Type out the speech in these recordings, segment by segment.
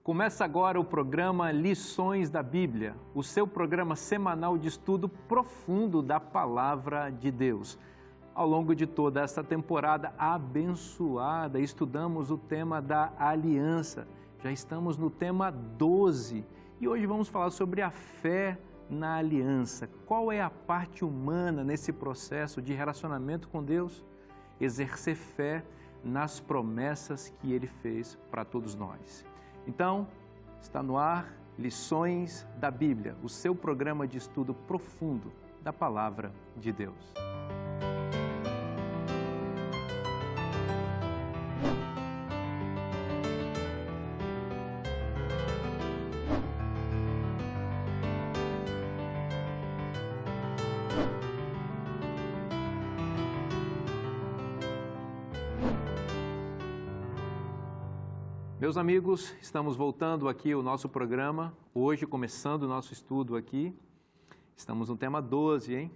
Começa agora o programa Lições da Bíblia, o seu programa semanal de estudo profundo da Palavra de Deus. Ao longo de toda esta temporada abençoada, estudamos o tema da aliança. Já estamos no tema 12 e hoje vamos falar sobre a fé na aliança. Qual é a parte humana nesse processo de relacionamento com Deus? Exercer fé nas promessas que Ele fez para todos nós. Então, está no ar Lições da Bíblia, o seu programa de estudo profundo da Palavra de Deus. Meus amigos, estamos voltando aqui ao nosso programa, hoje começando o nosso estudo aqui. Estamos no tema 12, hein?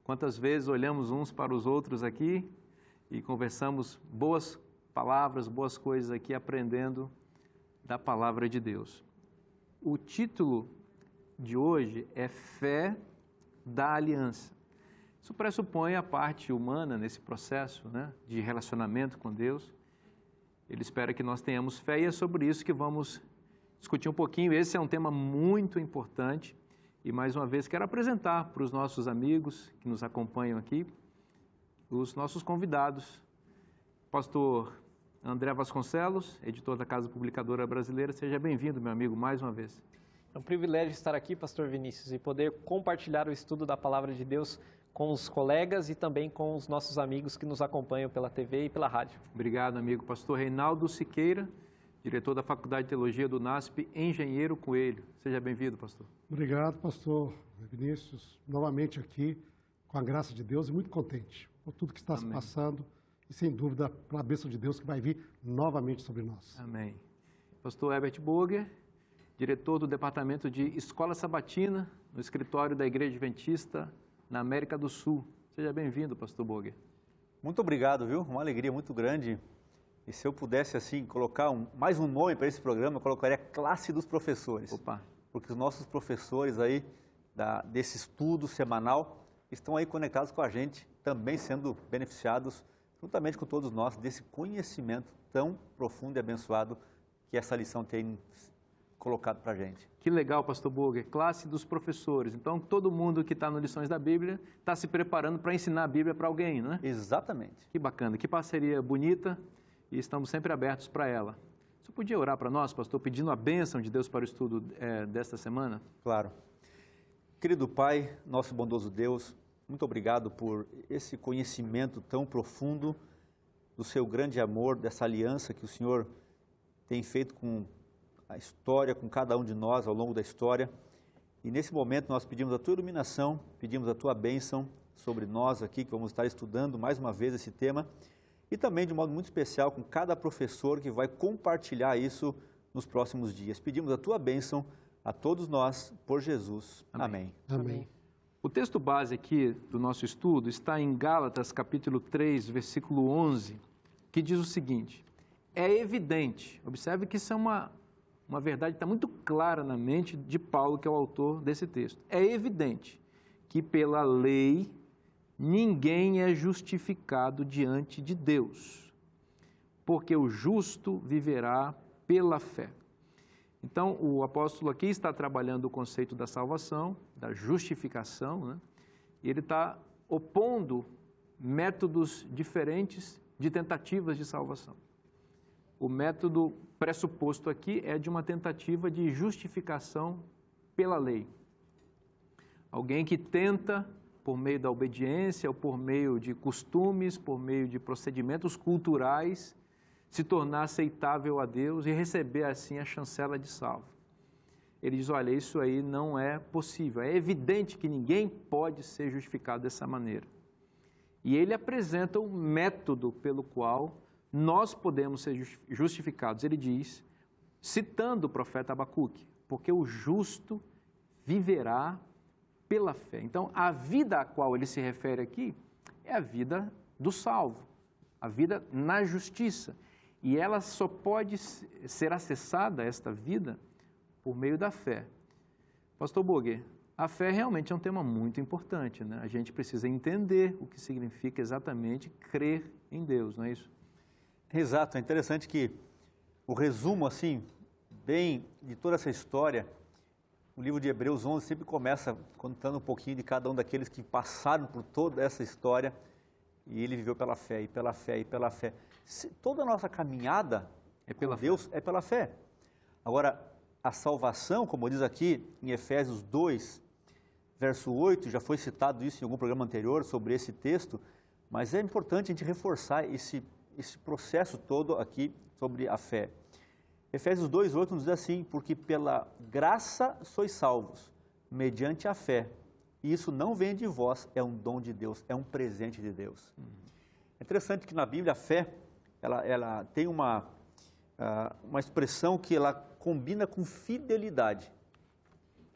Quantas vezes olhamos uns para os outros aqui e conversamos boas palavras, boas coisas aqui, aprendendo da Palavra de Deus. O título de hoje é Fé da Aliança. Isso pressupõe a parte humana nesse processo, né, de relacionamento com Deus. Ele espera que nós tenhamos fé e é sobre isso que vamos discutir um pouquinho. Esse é um tema muito importante e, mais uma vez, quero apresentar para os nossos amigos que nos acompanham aqui, os nossos convidados. Pastor André Vasconcelos, editor da Casa Publicadora Brasileira, seja bem-vindo, meu amigo, mais uma vez. É um privilégio estar aqui, Pastor Vinícius, e poder compartilhar o estudo da Palavra de Deus com os colegas e também com os nossos amigos que nos acompanham pela TV e pela rádio. Obrigado, amigo. Pastor Reinaldo Siqueira, diretor da Faculdade de Teologia do NASP, Engenheiro Coelho. Seja bem-vindo, pastor. Obrigado, pastor Vinícius. Novamente aqui, com a graça de Deus, e muito contente por tudo que está se passando e, sem dúvida, pela bênção de Deus que vai vir novamente sobre nós. Amém. Pastor Herbert Boger, diretor do Departamento de Escola Sabatina, no escritório da Igreja Adventista na América do Sul. Seja bem-vindo, pastor Boger. Muito obrigado, viu? Uma alegria muito grande. E se eu pudesse, assim, colocar mais um nome para esse programa, eu colocaria Classe dos Professores. Opa! Porque os nossos professores aí, desse estudo semanal, estão aí conectados com a gente, também sendo beneficiados, juntamente com todos nós, desse conhecimento tão profundo e abençoado que essa lição tem colocado para a gente. Que legal, pastor Boger, Classe dos Professores. Então, todo mundo que está no Lições da Bíblia está se preparando para ensinar a Bíblia para alguém, não é? Exatamente. Que bacana, que parceria bonita e estamos sempre abertos para ela. Você podia orar para nós, pastor, pedindo a bênção de Deus para o estudo desta semana? Claro. Querido Pai, nosso bondoso Deus, muito obrigado por esse conhecimento tão profundo do seu grande amor, dessa aliança que o Senhor tem feito com a história, com cada um de nós ao longo da história. E nesse momento nós pedimos a tua iluminação, pedimos a tua bênção sobre nós aqui, que vamos estar estudando mais uma vez esse tema, e também de um modo muito especial com cada professor que vai compartilhar isso nos próximos dias. Pedimos a tua bênção a todos nós, por Jesus. Amém. Amém. O texto base aqui do nosso estudo está em Gálatas, capítulo 3, versículo 11, que diz o seguinte: é evidente, observe que isso é uma verdade que está muito clara na mente de Paulo, que é o autor desse texto. É evidente que pela lei ninguém é justificado diante de Deus, porque o justo viverá pela fé. Então, o apóstolo aqui está trabalhando o conceito da salvação, da justificação, né? E ele está opondo métodos diferentes de tentativas de salvação. O método pressuposto aqui é de uma tentativa de justificação pela lei. Alguém que tenta, por meio da obediência, ou por meio de costumes, por meio de procedimentos culturais, se tornar aceitável a Deus e receber assim a chancela de salvo. Ele diz, olha, isso aí não é possível. É evidente que ninguém pode ser justificado dessa maneira. E ele apresenta um método pelo qual nós podemos ser justificados. Ele diz, citando o profeta Abacuque, porque o justo viverá pela fé. Então, a vida a qual ele se refere aqui é a vida do salvo, a vida na justiça. E ela só pode ser acessada, esta vida, por meio da fé. Pastor Boger, a fé realmente é um tema muito importante, né? A gente precisa entender o que significa exatamente crer em Deus, não é isso? Exato, é interessante que o resumo, assim, bem de toda essa história, o livro de Hebreus 11 sempre começa contando um pouquinho de cada um daqueles que passaram por toda essa história e ele viveu pela fé, e pela fé, e pela fé. Toda a nossa caminhada com Deus é pela fé. Agora, a salvação, como diz aqui em Efésios 2, verso 8, já foi citado isso em algum programa anterior sobre esse texto, mas é importante a gente reforçar esse processo todo aqui sobre a fé. Efésios 2, 8 nos diz assim, porque pela graça sois salvos, mediante a fé. E isso não vem de vós, é um dom de Deus, é um presente de Deus. É interessante que na Bíblia a fé, ela tem uma expressão que ela combina com fidelidade.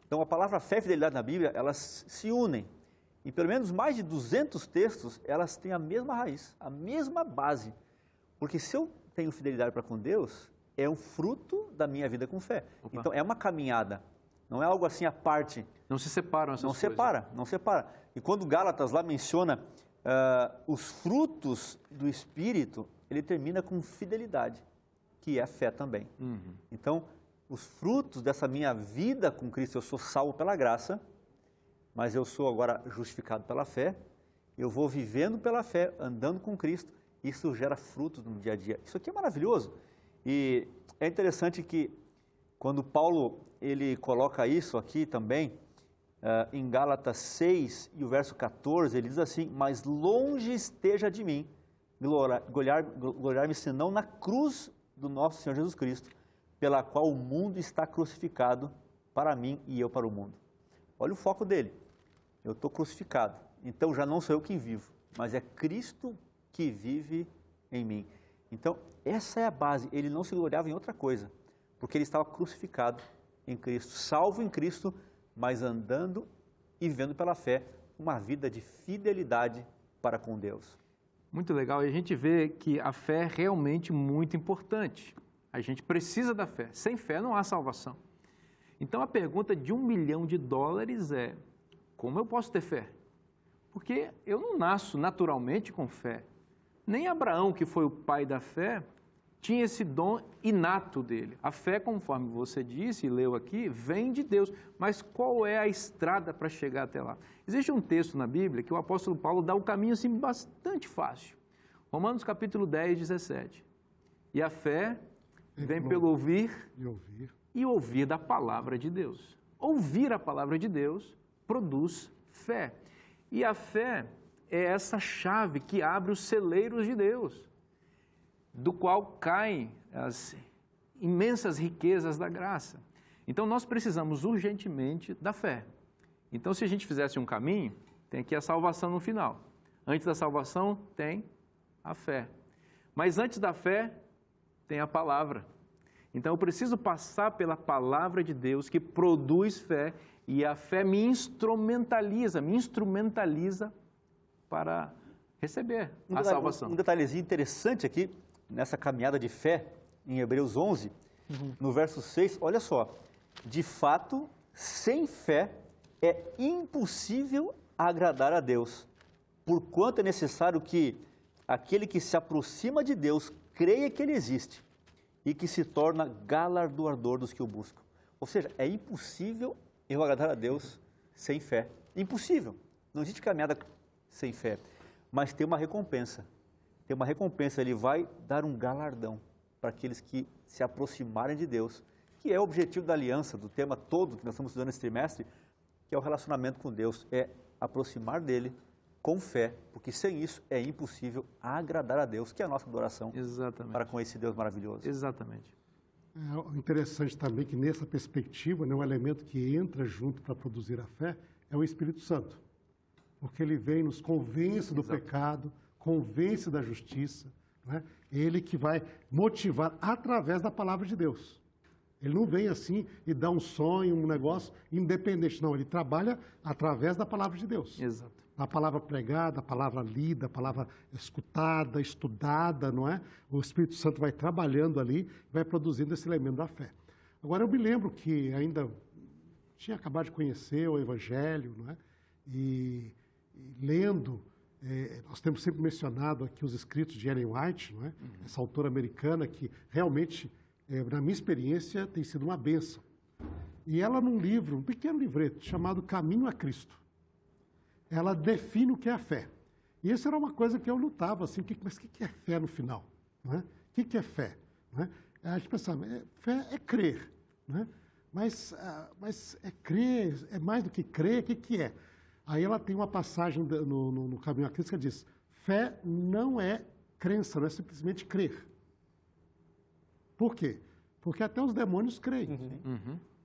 Então a palavra fé e fidelidade na Bíblia, elas se unem. E pelo menos mais de 200 textos, elas têm a mesma raiz, a mesma base. Porque se eu tenho fidelidade para com Deus, é um fruto da minha vida com fé. Opa. Então é uma caminhada, não é algo assim à parte. Não se separam essas coisas. Não separa. E quando Gálatas lá menciona os frutos do Espírito, ele termina com fidelidade, que é a fé também. Então, os frutos dessa minha vida com Cristo, eu sou salvo pela graça, mas eu sou agora justificado pela fé, eu vou vivendo pela fé, andando com Cristo, isso gera frutos no dia a dia. Isso aqui é maravilhoso. E é interessante que quando Paulo ele coloca isso aqui também, em Gálatas 6 e o verso 14, ele diz assim, mas longe esteja de mim gloriar-me senão na cruz do nosso Senhor Jesus Cristo, pela qual o mundo está crucificado para mim e eu para o mundo. Olha o foco dele. Eu estou crucificado, então já não sou eu quem vivo, mas é Cristo que vive em mim. Então, essa é a base. Ele não se gloriava em outra coisa, porque ele estava crucificado em Cristo, salvo em Cristo, mas andando e vivendo pela fé uma vida de fidelidade para com Deus. Muito legal. E a gente vê que a fé é realmente muito importante. A gente precisa da fé. Sem fé não há salvação. Então, a pergunta de $1 milhão é, como eu posso ter fé? Porque eu não nasço naturalmente com fé. Nem Abraão, que foi o pai da fé, tinha esse dom inato dele. A fé, conforme você disse e leu aqui, vem de Deus. Mas qual é a estrada para chegar até lá? Existe um texto na Bíblia que o apóstolo Paulo dá um caminho assim, bastante fácil. Romanos capítulo 10, 17. E a fé vem pelo ouvir e ouvir da palavra de Deus. Ouvir a palavra de Deus produz fé. E a fé é essa chave que abre os celeiros de Deus, do qual caem as imensas riquezas da graça. Então, nós precisamos urgentemente da fé. Então, se a gente fizesse um caminho, tem aqui a salvação no final. Antes da salvação, tem a fé. Mas antes da fé, tem a palavra. Então, eu preciso passar pela palavra de Deus, que produz fé, e a fé me instrumentaliza para receber a salvação. Um detalhezinho interessante aqui, nessa caminhada de fé, em Hebreus 11, no verso 6, olha só, de fato, sem fé é impossível agradar a Deus, porquanto é necessário que aquele que se aproxima de Deus creia que Ele existe e que se torna galardoador dos que o buscam. Ou seja, é impossível eu agradar a Deus sem fé. Impossível. Não existe caminhada sem fé. Mas tem uma recompensa. Tem uma recompensa. Ele vai dar um galardão para aqueles que se aproximarem de Deus, que é o objetivo da aliança, do tema todo que nós estamos estudando esse trimestre, que é o relacionamento com Deus. É aproximar dele com fé, porque sem isso é impossível agradar a Deus, que é a nossa adoração. Exatamente. Para com esse Deus maravilhoso. Exatamente. É interessante também que nessa perspectiva, né, um elemento que entra junto para produzir a fé é o Espírito Santo, porque ele vem, nos convence do pecado, convence da justiça, né? Ele que vai motivar através da palavra de Deus. Ele não vem assim e dá um sonho, um negócio independente. Não, ele trabalha através da palavra de Deus. Exato. A palavra pregada, a palavra lida, a palavra escutada, estudada, não é? O Espírito Santo vai trabalhando ali, vai produzindo esse elemento da fé. Agora, eu me lembro que ainda tinha acabado de conhecer o Evangelho, não é? E lendo, nós temos sempre mencionado aqui os escritos de Ellen White, não é? Essa autora americana que realmente, na minha experiência, tem sido uma bênção. E ela, num livro, um pequeno livreto, chamado Caminho a Cristo, ela define o que é a fé. E isso era uma coisa que eu lutava, assim, mas o que é fé no final? Não é? O que é fé? Não é? A gente pensava, fé é crer, não é? Mas é crer, é mais do que crer, o que é? Aí ela tem uma passagem no Caminho a Cristo que diz, fé não é crença, não é simplesmente crer. Por quê? Porque até os demônios creem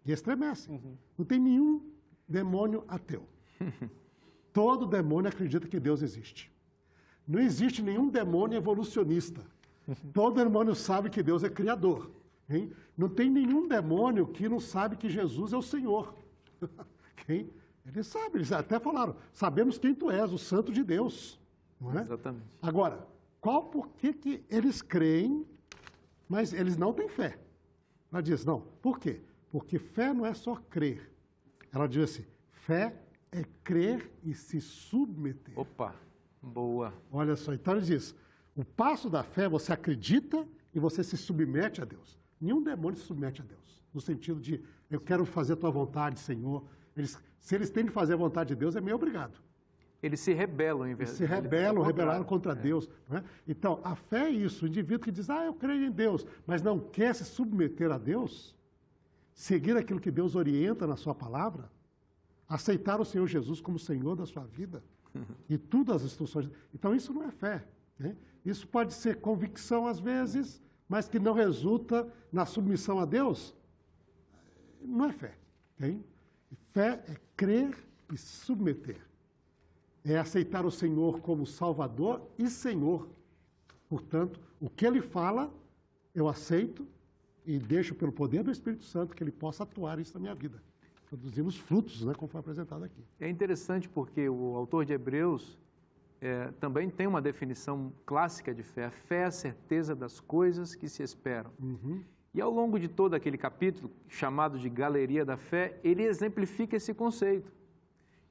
e estremecem. Não tem nenhum demônio ateu. Todo demônio acredita que Deus existe. Não existe nenhum demônio evolucionista. Todo demônio sabe que Deus é criador. Hein? Não tem nenhum demônio que não sabe que Jesus é o Senhor. Eles sabem, eles até falaram, sabemos quem tu és, o Santo de Deus. Não é? Exatamente. Agora, por que eles creem, mas eles não têm fé? Ela diz, não, por quê? Porque fé não é só crer. Ela diz assim, fé é crer e se submeter. Opa, boa. Olha só, então ele diz, o passo da fé, você acredita e você se submete a Deus. Nenhum demônio se submete a Deus, no sentido de, eu quero fazer a tua vontade, Senhor. Se eles têm de fazer a vontade de Deus, é meio obrigado. Eles se rebelam em vez de... Se rebelaram contra Deus. Não é? Então, a fé é isso, o indivíduo que diz, eu creio em Deus, mas não quer se submeter a Deus, seguir aquilo que Deus orienta na sua palavra, aceitar o Senhor Jesus como Senhor da sua vida e tudo as instruções. Então, isso não é fé. Né? Isso pode ser convicção às vezes, mas que não resulta na submissão a Deus. Não é fé. Okay? Fé é crer e submeter. É aceitar o Senhor como Salvador e Senhor. Portanto, o que Ele fala, eu aceito e deixo pelo poder do Espírito Santo que Ele possa atuar isso na minha vida. Produzimos frutos, né, como foi apresentado aqui. É interessante porque o autor de Hebreus também tem uma definição clássica de fé. A fé é a certeza das coisas que se esperam. E ao longo de todo aquele capítulo, chamado de Galeria da Fé, ele exemplifica esse conceito.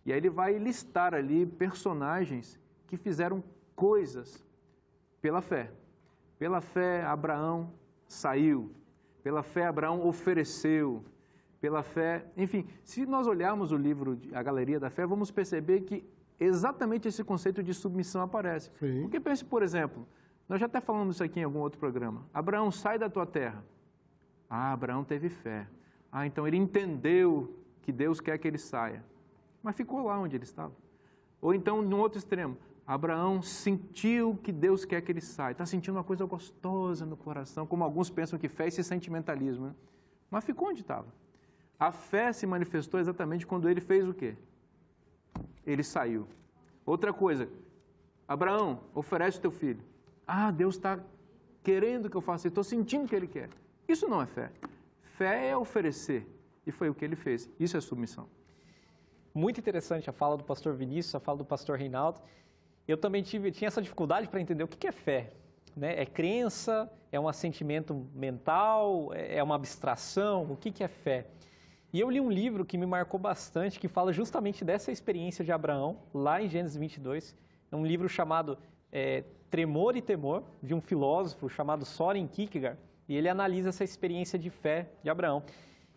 E aí ele vai listar ali personagens que fizeram coisas pela fé. Pela fé, Abraão saiu. Pela fé, Abraão ofereceu. Pela fé, enfim, se nós olharmos o livro, A Galeria da Fé, vamos perceber que exatamente esse conceito de submissão aparece. Sim. Porque pense, por exemplo, nós já até falamos isso aqui em algum outro programa. Abraão, sai da tua terra. Abraão teve fé. Então ele entendeu que Deus quer que ele saia. Mas ficou lá onde ele estava. Ou então, no outro extremo, Abraão sentiu que Deus quer que ele saia. Está sentindo uma coisa gostosa no coração, como alguns pensam que fé é esse sentimentalismo. Né? Mas ficou onde estava. A fé se manifestou exatamente quando ele fez o quê? Ele saiu. Outra coisa, Abraão, oferece o teu filho. Deus está querendo que eu faça isso, estou sentindo que Ele quer. Isso não é fé. Fé é oferecer. E foi o que ele fez. Isso é submissão. Muito interessante a fala do pastor Vinícius, a fala do pastor Reinaldo. Eu também tinha essa dificuldade para entender o que é fé. Né? É crença? É um assentimento mental? É uma abstração? O que é fé? E eu li um livro que me marcou bastante, que fala justamente dessa experiência de Abraão, lá em Gênesis 22. É um livro chamado Tremor e Temor, de um filósofo chamado Soren Kierkegaard. E ele analisa essa experiência de fé de Abraão.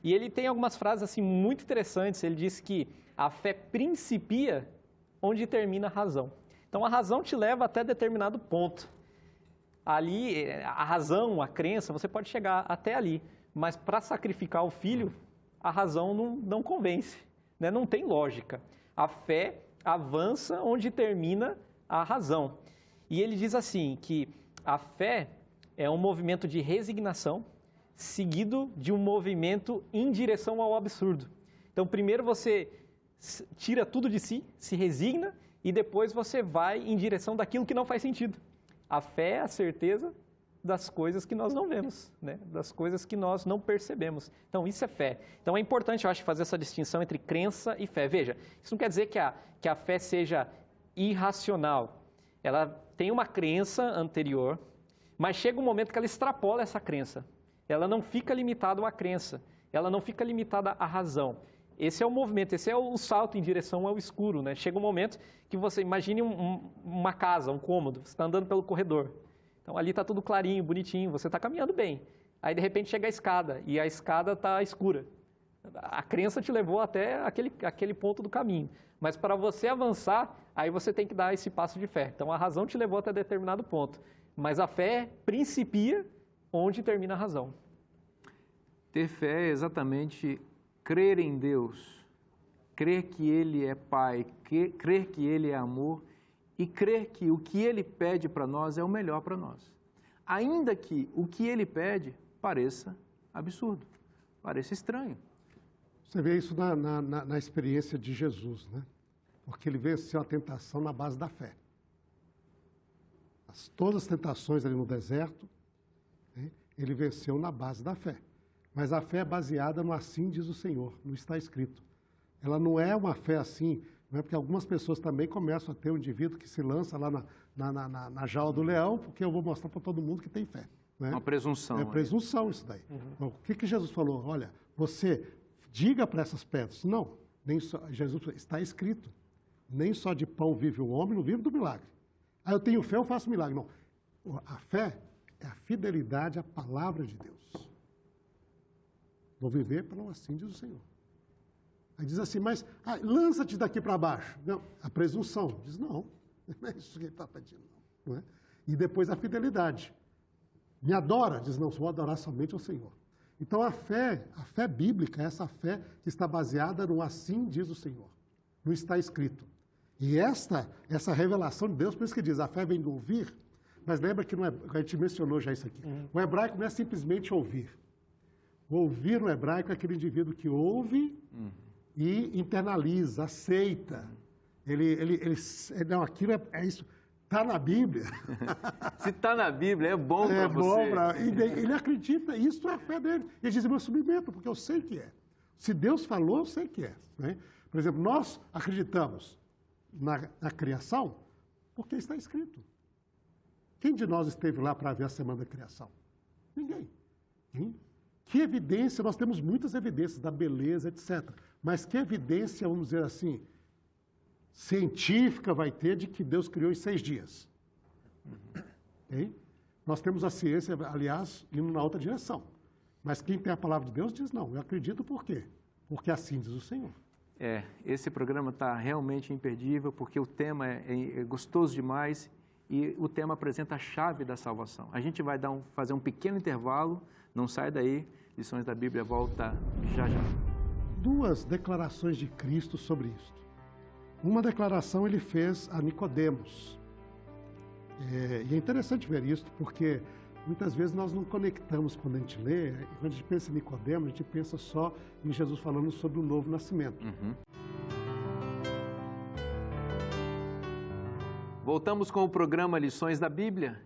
E ele tem algumas frases assim, muito interessantes. Ele diz que a fé principia onde termina a razão. Então, a razão te leva até determinado ponto. Ali, a razão, a crença, você pode chegar até ali. Mas para sacrificar o filho, a razão não convence, né? Não tem lógica. A fé avança onde termina a razão. E ele diz assim, que a fé é um movimento de resignação seguido de um movimento em direção ao absurdo. Então, primeiro você tira tudo de si, se resigna, e depois você vai em direção daquilo que não faz sentido. A fé é a certeza das coisas que nós não vemos, né? Das coisas que nós não percebemos. Então, isso é fé. Então, é importante, eu acho, fazer essa distinção entre crença e fé. Veja, isso não quer dizer que a fé seja irracional. Ela tem uma crença anterior, mas chega um momento que ela extrapola essa crença. Ela não fica limitada a uma crença, ela não fica limitada à razão. Esse é o movimento, esse é o salto em direção ao escuro, né? Chega um momento que você imagine uma casa, um cômodo, você está andando pelo corredor. Então, ali está tudo clarinho, bonitinho, você está caminhando bem. Aí, de repente, chega a escada e a escada está escura. A crença te levou até aquele ponto do caminho. Mas para você avançar, aí você tem que dar esse passo de fé. Então, a razão te levou até determinado ponto. Mas a fé principia onde termina a razão. Ter fé é exatamente crer em Deus, crer que Ele é Pai, crer que Ele é amor e crer que o que Ele pede para nós é o melhor para nós. Ainda que o que Ele pede pareça absurdo, pareça estranho. Você vê isso na experiência de Jesus, né? Porque ele venceu a tentação na base da fé. Todas as tentações ali no deserto, né? Ele venceu na base da fé. Mas a fé é baseada no assim diz o Senhor, não está escrito. Ela não é uma fé assim, não é porque algumas pessoas também começam a ter um indivíduo que se lança lá na jaula do leão, porque eu vou mostrar para todo mundo que tem fé. Né? Uma presunção. É presunção isso daí. Então, o que Jesus falou? Olha, você diga para essas pedras, não, nem só, Jesus está escrito, nem só de pão vive o homem, não vive do milagre. Ah, eu tenho fé, eu faço milagre. Não, a fé é a fidelidade à palavra de Deus. Vou viver pelo assim diz o Senhor. Aí diz assim, mas lança-te daqui para baixo. Não, a presunção. Diz, não é isso que ele está pedindo. Não é? E depois a fidelidade. Me adora? Diz, não, vou adorar somente ao Senhor. Então a fé bíblica é essa fé que está baseada no assim diz o Senhor. Não está escrito. E essa revelação de Deus, por isso que diz, a fé vem do ouvir, mas lembra que a gente mencionou já isso aqui. O hebraico não é simplesmente ouvir. O ouvir no hebraico é aquele indivíduo que ouve e internaliza, aceita. Não, aquilo é isso. Está na Bíblia. Se está na Bíblia, é bom para você. Ele acredita, isso é a fé dele. Ele diz, meu submeto, porque eu sei que é. Se Deus falou, eu sei que é. Né? Por exemplo, nós acreditamos na criação porque está escrito. Quem de nós esteve lá para ver a semana da criação? Ninguém. Que evidência, nós temos muitas evidências da beleza, etc. Mas que evidência, vamos dizer assim, científica vai ter de que Deus criou em 6 dias? Okay? Nós temos a ciência, aliás, indo na outra direção. Mas quem tem a palavra de Deus diz, não, eu acredito por quê? Porque assim diz o Senhor. Esse programa está realmente imperdível, porque o tema é gostoso demais e o tema apresenta a chave da salvação. A gente vai fazer um pequeno intervalo, não sai daí, Lições da Bíblia volta já já. 2 declarações de Cristo sobre isto. Uma declaração ele fez a Nicodemos. E é interessante ver isso, porque muitas vezes nós não conectamos quando a gente lê, e quando a gente pensa em Nicodemos, a gente pensa só em Jesus falando sobre o novo nascimento. Voltamos com o programa Lições da Bíblia.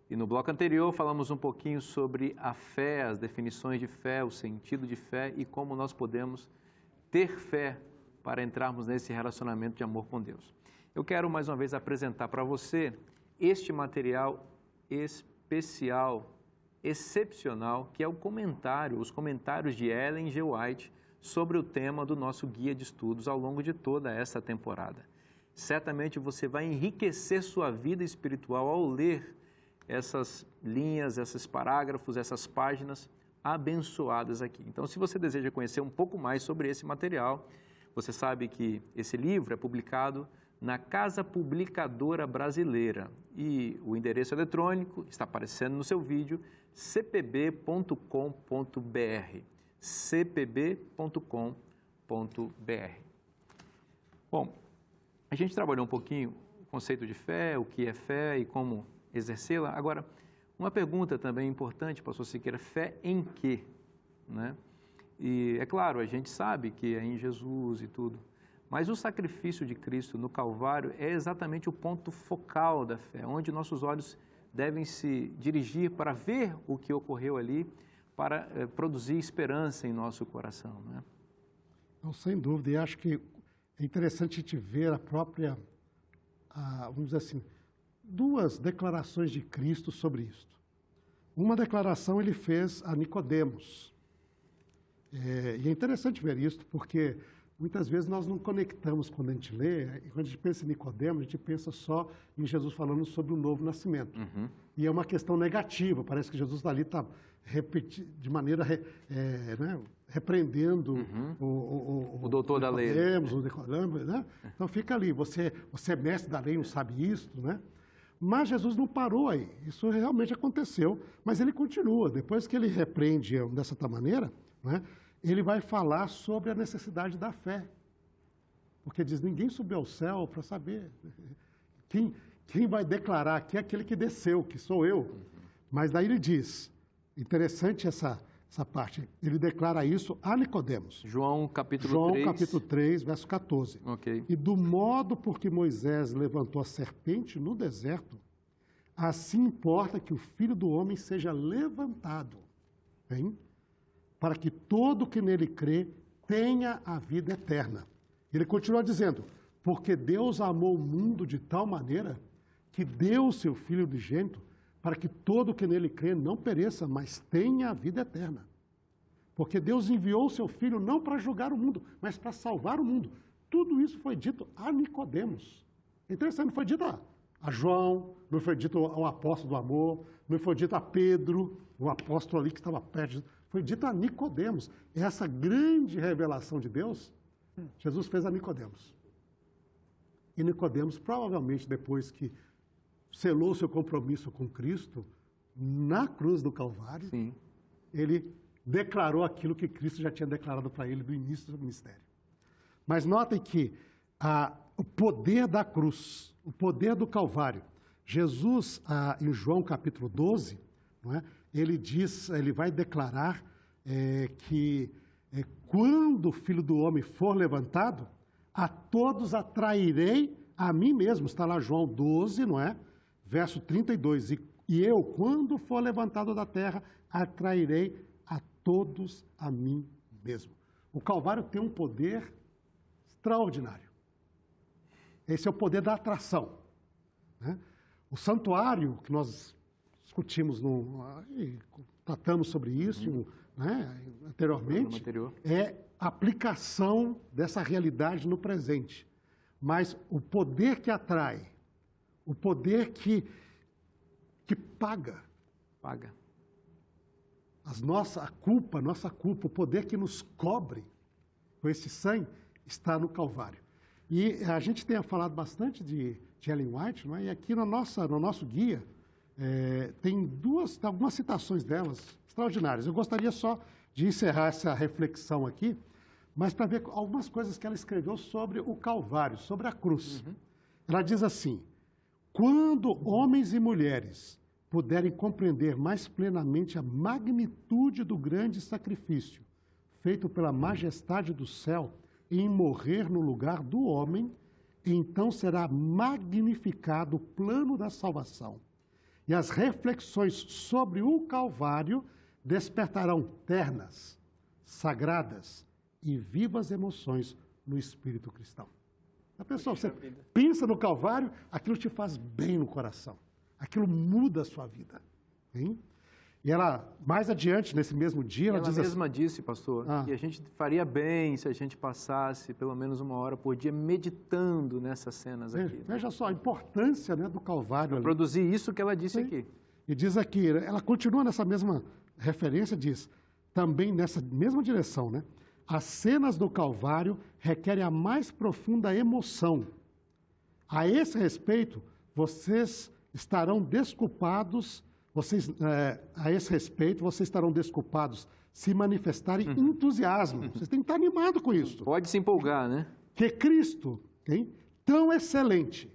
E no bloco anterior falamos um pouquinho sobre a fé, as definições de fé, o sentido de fé e como nós podemos ter fé para entrarmos nesse relacionamento de amor com Deus. Eu quero mais uma vez apresentar para você este material especial, excepcional, que é os comentários de Ellen G. White sobre o tema do nosso guia de estudos ao longo de toda essa temporada. Certamente você vai enriquecer sua vida espiritual ao ler essas linhas, esses parágrafos, essas páginas abençoadas aqui. Então, se você deseja conhecer um pouco mais sobre esse material, você sabe que esse livro é publicado na Casa Publicadora Brasileira e o endereço eletrônico está aparecendo no seu vídeo, cpb.com.br, cpb.com.br. Bom, a gente trabalhou um pouquinho o conceito de fé, o que é fé e como exercê-la. Agora, uma pergunta também importante, pastor Siqueira, fé em quê? Né? E é claro, a gente sabe que é em Jesus e tudo, mas o sacrifício de Cristo no Calvário é exatamente o ponto focal da fé, onde nossos olhos devem se dirigir para ver o que ocorreu ali, para produzir esperança em nosso coração, né? Não, sem dúvida, e acho que é interessante a gente ver vamos dizer assim, duas declarações de Cristo sobre isso. Uma declaração ele fez a Nicodemos. E é interessante ver isso, porque muitas vezes nós não conectamos quando a gente lê, e quando a gente pensa em Nicodemos, a gente pensa só em Jesus falando sobre o novo nascimento. Uhum. E é uma questão negativa, parece que Jesus ali está de maneira repreendendo o doutor da lei. O Nicodemos, né? Então fica ali, você é mestre da lei, não sabe isso, né? Mas Jesus não parou aí, isso realmente aconteceu, mas ele continua. Depois que ele repreende dessa maneira, né, ele vai falar sobre a necessidade da fé. Porque diz, ninguém subiu ao céu para saber. Quem vai declarar aqui é aquele que desceu, que sou eu. Mas daí ele diz, interessante essa parte, ele declara isso a Nicodemos. João capítulo 3, verso 14. Okay. E do modo por que Moisés levantou a serpente no deserto, assim importa que o Filho do Homem seja levantado, hein? Para que todo que nele crê tenha a vida eterna. Ele continua dizendo, porque Deus amou o mundo de tal maneira que deu o seu Filho unigênito para que todo que nele crê não pereça, mas tenha a vida eterna. Porque Deus enviou o seu Filho não para julgar o mundo, mas para salvar o mundo. Tudo isso foi dito a Nicodemos. Interessante, não foi dito a João, não foi dito ao apóstolo do amor, não foi dito a Pedro, o apóstolo ali que estava perto. Foi dito a Nicodemos. Essa grande revelação de Deus, Jesus fez a Nicodemos. E Nicodemos, provavelmente, depois que selou seu compromisso com Cristo, na cruz do Calvário, sim, ele declarou aquilo que Cristo já tinha declarado para ele do início do ministério. Mas notem que o poder da cruz, o poder do Calvário, Jesus, em João capítulo 12, não é? Ele vai declarar que quando o Filho do Homem for levantado, a todos atrairei a mim mesmo. Está lá João 12, não é? Verso 32. E eu, quando for levantado da terra, atrairei a todos a mim mesmo. O Calvário tem um poder extraordinário. Esse é o poder da atração, né? O santuário, que nós discutimos, tratamos sobre isso, né, anteriormente, é a aplicação dessa realidade no presente. Mas o poder que atrai, o poder que paga. Nossa culpa, o poder que nos cobre com esse sangue está no Calvário. E a gente tem falado bastante de Ellen White, não é? E aqui no nosso guia tem algumas citações delas extraordinárias. Eu gostaria só de encerrar essa reflexão aqui, mas para ver algumas coisas que ela escreveu sobre o Calvário, sobre a cruz. Ela diz assim, quando homens e mulheres puderem compreender mais plenamente a magnitude do grande sacrifício feito pela majestade do céu em morrer no lugar do homem, então será magnificado o plano da salvação. E as reflexões sobre o Calvário despertarão ternas, sagradas e vivas emoções no espírito cristão. A pessoa, você pensa no Calvário, aquilo te faz bem no coração. Aquilo muda a sua vida. Hein? E ela, mais adiante, nesse mesmo dia, ela diz mesma disse, pastor, que a gente faria bem se a gente passasse pelo menos 1 hora por dia meditando nessas cenas aqui. Veja só a importância, né, do Calvário. Produzir isso que ela disse aqui. E diz aqui, ela continua nessa mesma referência, diz, também nessa mesma direção, né? As cenas do Calvário requerem a mais profunda emoção. A esse respeito, vocês estarão desculpados, se manifestarem entusiasmo. Vocês têm que estar animados com isso. Pode se empolgar, né? Que Cristo, tão excelente,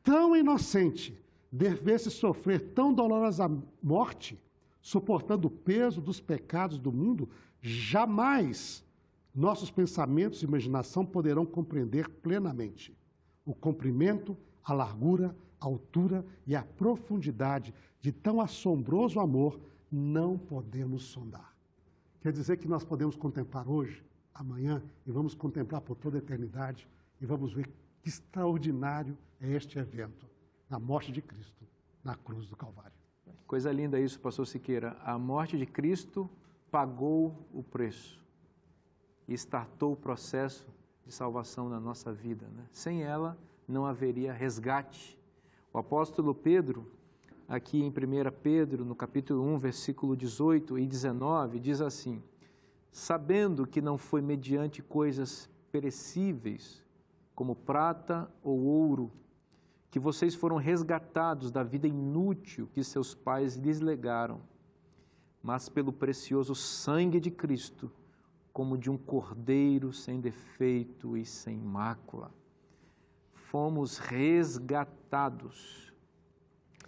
tão inocente, devesse sofrer tão dolorosa morte, suportando o peso dos pecados do mundo, jamais nossos pensamentos e imaginação poderão compreender plenamente o comprimento, a largura, a altura e a profundidade de tão assombroso amor, não podemos sondar. Quer dizer que nós podemos contemplar hoje, amanhã, e vamos contemplar por toda a eternidade, e vamos ver que extraordinário é este evento, na morte de Cristo, na cruz do Calvário. Coisa linda isso, pastor Siqueira. A morte de Cristo pagou o preço e startou o processo de salvação na nossa vida, né? Sem ela, não haveria resgate. O apóstolo Pedro, aqui em 1 Pedro, no capítulo 1, versículo 18 e 19, diz assim: sabendo que não foi mediante coisas perecíveis, como prata ou ouro, que vocês foram resgatados da vida inútil que seus pais lhes legaram, mas pelo precioso sangue de Cristo, como de um cordeiro sem defeito e sem mácula. Fomos resgatados.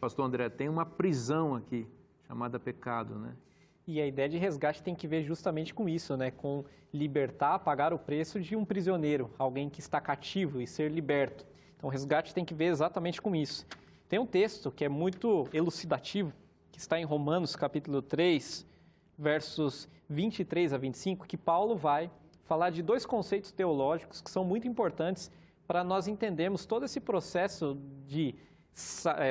Pastor André, tem uma prisão aqui, chamada pecado, né? E a ideia de resgate tem que ver justamente com isso, né? Com libertar, pagar o preço de um prisioneiro, alguém que está cativo e ser liberto. Então, o resgate tem que ver exatamente com isso. Tem um texto que é muito elucidativo, que está em Romanos, capítulo 3, versos 23 a 25, que Paulo vai falar de dois conceitos teológicos que são muito importantes para nós entendermos todo esse processo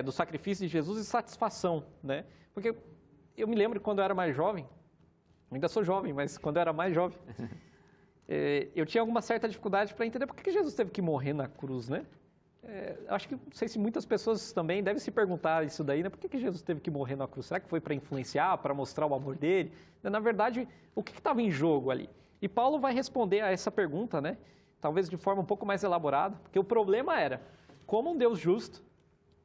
do sacrifício de Jesus e satisfação, né? Porque eu me lembro que quando eu era mais jovem, ainda sou jovem, mas quando eu era mais jovem, eu tinha alguma certa dificuldade para entender por que Jesus teve que morrer na cruz, né? Acho que, não sei se muitas pessoas também devem se perguntar isso daí, né? Por que Jesus teve que morrer na cruz? Será que foi para influenciar, para mostrar o amor dele? Na verdade, o que estava em jogo ali? E Paulo vai responder a essa pergunta, né? Talvez de forma um pouco mais elaborada, porque o problema era como um Deus justo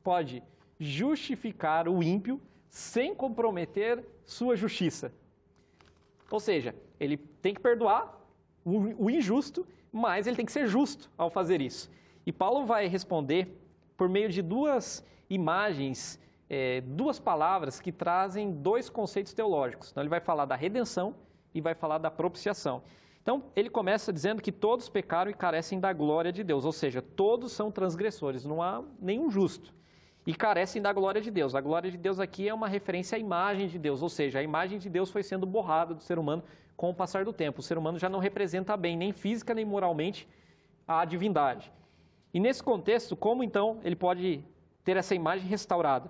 pode justificar o ímpio sem comprometer sua justiça. Ou seja, ele tem que perdoar o injusto, mas ele tem que ser justo ao fazer isso. E Paulo vai responder por meio de duas imagens, duas palavras que trazem dois conceitos teológicos. Então, ele vai falar da redenção e vai falar da propiciação. Então, ele começa dizendo que todos pecaram e carecem da glória de Deus, ou seja, todos são transgressores, não há nenhum justo. E carecem da glória de Deus. A glória de Deus aqui é uma referência à imagem de Deus, ou seja, a imagem de Deus foi sendo borrada do ser humano com o passar do tempo. O ser humano já não representa bem, nem física nem moralmente, a divindade. E nesse contexto, como então ele pode ter essa imagem restaurada?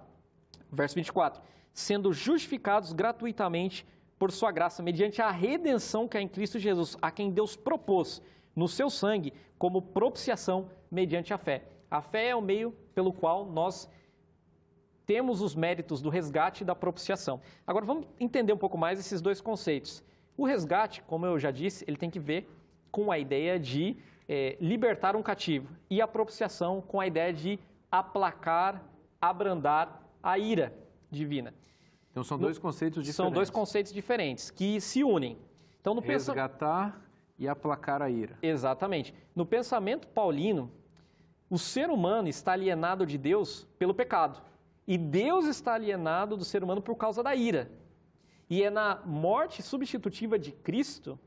Verso 24. Sendo justificados gratuitamente por sua graça, mediante a redenção que há em Cristo Jesus, a quem Deus propôs no seu sangue como propiciação mediante a fé. A fé é o meio pelo qual nós temos os méritos do resgate e da propiciação. Agora vamos entender um pouco mais esses dois conceitos. O resgate, como eu já disse, ele tem que ver com a ideia de libertar um cativo, e a propiciação com a ideia de aplacar, abrandar a ira divina. Então são dois conceitos diferentes. São dois conceitos diferentes que se unem. Então, resgatar e aplacar a ira. Exatamente. No pensamento paulino, o ser humano está alienado de Deus pelo pecado. E Deus está alienado do ser humano por causa da ira. E é na morte substitutiva de Cristo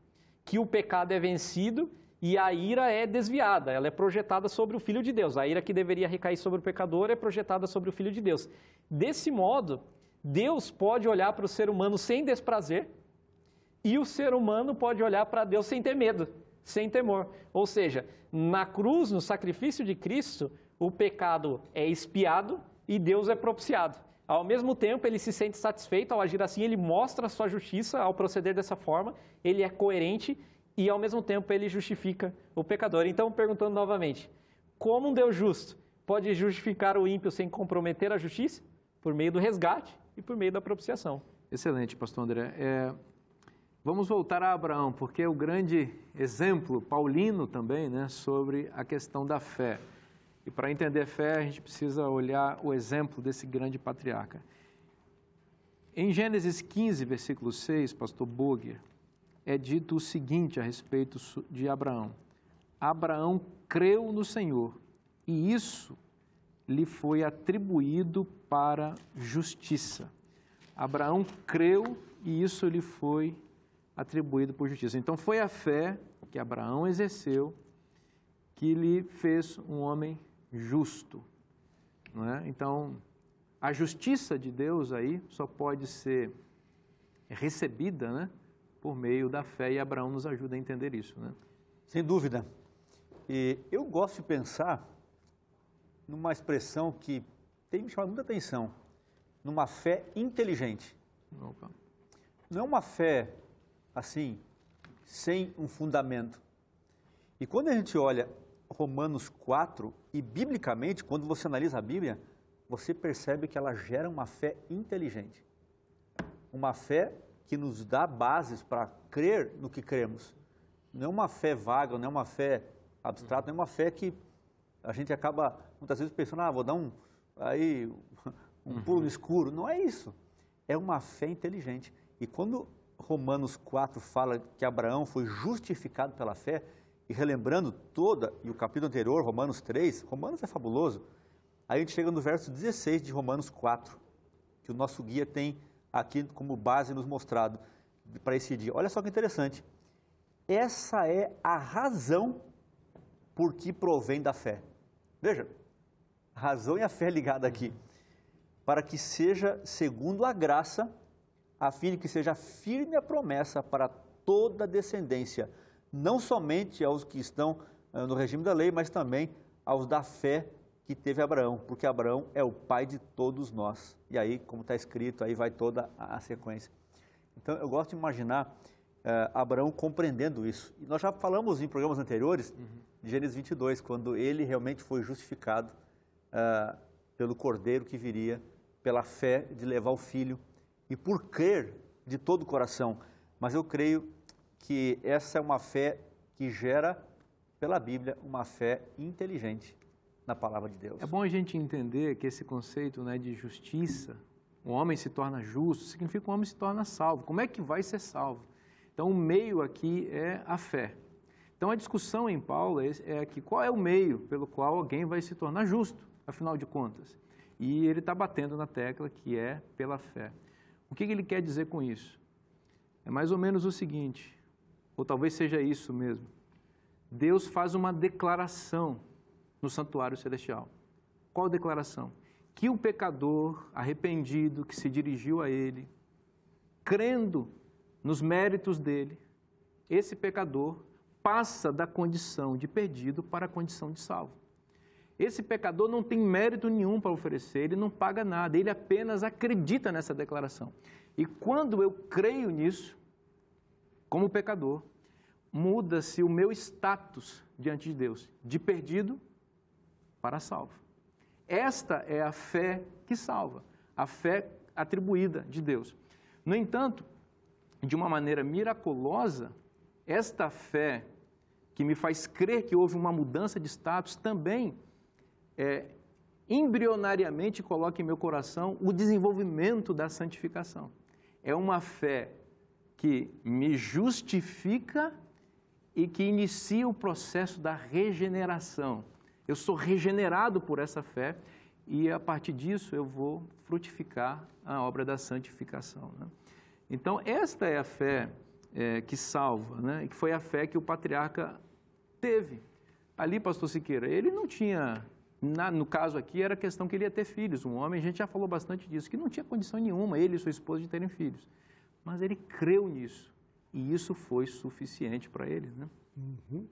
que o pecado é vencido e a ira é desviada. Ela é projetada sobre o Filho de Deus. A ira que deveria recair sobre o pecador é projetada sobre o Filho de Deus. Desse modo, Deus pode olhar para o ser humano sem desprazer e o ser humano pode olhar para Deus sem ter medo, sem temor. Ou seja, na cruz, no sacrifício de Cristo, o pecado é expiado e Deus é propiciado. Ao mesmo tempo, ele se sente satisfeito ao agir assim, ele mostra a sua justiça ao proceder dessa forma, ele é coerente e, ao mesmo tempo, ele justifica o pecador. Então, perguntando novamente, como um Deus justo pode justificar o ímpio sem comprometer a justiça? Por meio do resgate e por meio da propiciação. Excelente, pastor André. Vamos voltar a Abraão, porque é o grande exemplo paulino também, né, sobre a questão da fé. E para entender fé, a gente precisa olhar o exemplo desse grande patriarca. Em Gênesis 15, versículo 6, pastor Boger, é dito o seguinte a respeito de Abraão. Abraão creu no Senhor e isso lhe foi atribuído para justiça. Abraão creu e isso lhe foi atribuído por justiça. Então, foi a fé que Abraão exerceu que lhe fez um homem justo. Não é? Então, a justiça de Deus aí só pode ser recebida, né, por meio da fé, e Abraão nos ajuda a entender isso, né? Sem dúvida. E eu gosto de pensar numa expressão que tem me chamado muita atenção, numa fé inteligente. Opa. Não é uma fé, assim, sem um fundamento. E quando a gente olha Romanos 4, e biblicamente, quando você analisa a Bíblia, você percebe que ela gera uma fé inteligente. Uma fé que nos dá bases para crer no que cremos. Não é uma fé vaga, não é uma fé abstrata, não é uma fé que a gente acaba, muitas vezes, pensando, vou dar um pulo no escuro. Não é isso. É uma fé inteligente. E quando Romanos 4 fala que Abraão foi justificado pela fé, e relembrando e o capítulo anterior, Romanos 3, Romanos é fabuloso, aí a gente chega no verso 16 de Romanos 4, que o nosso guia tem aqui como base nos mostrado para esse dia. Olha só que interessante. Essa é a razão por que provém da fé. Veja, a razão e a fé ligada aqui. Para que seja segundo a graça, a fim de que seja firme a promessa para toda a descendência, não somente aos que estão no regime da lei, mas também aos da fé que teve Abraão, porque Abraão é o pai de todos nós. E aí, como está escrito, aí vai toda a sequência. Então, eu gosto de imaginar Abraão compreendendo isso. E nós já falamos em programas anteriores, de Gênesis 22, quando ele realmente foi justificado pelo cordeiro que viria, pela fé de levar o filho, e por crer de todo o coração. Mas eu creio que essa é uma fé que gera, pela Bíblia, uma fé inteligente na palavra de Deus. É bom a gente entender que esse conceito, né, de justiça, o homem se torna justo, significa que o homem se torna salvo. Como é que vai ser salvo? Então, o meio aqui é a fé. Então, a discussão em Paulo é que qual é o meio pelo qual alguém vai se tornar justo, afinal de contas. E ele está batendo na tecla que é pela fé. O que ele quer dizer com isso? É mais ou menos o seguinte, ou talvez seja isso mesmo. Deus faz uma declaração no santuário celestial. Qual declaração? Que o pecador arrependido que se dirigiu a ele, crendo nos méritos dele, esse pecador passa da condição de perdido para a condição de salvo. Esse pecador não tem mérito nenhum para oferecer, ele não paga nada, ele apenas acredita nessa declaração. E quando eu creio nisso, como pecador, muda-se o meu status diante de Deus, de perdido para salvo. Esta é a fé que salva, a fé atribuída de Deus. No entanto, de uma maneira miraculosa, esta fé que me faz crer que houve uma mudança de status também embrionariamente coloca em meu coração o desenvolvimento da santificação. É uma fé que me justifica e que inicia o processo da regeneração. Eu sou regenerado por essa fé e, a partir disso, eu vou frutificar a obra da santificação, né? Então, esta é a fé que salva, né? E que foi a fé que o patriarca teve. Ali, pastor Siqueira, ele não tinha, no caso aqui, era a questão que ele ia ter filhos. Um homem, a gente já falou bastante disso, que não tinha condição nenhuma, ele e sua esposa, de terem filhos. Mas ele creu nisso, e isso foi suficiente para ele, né? Uhum.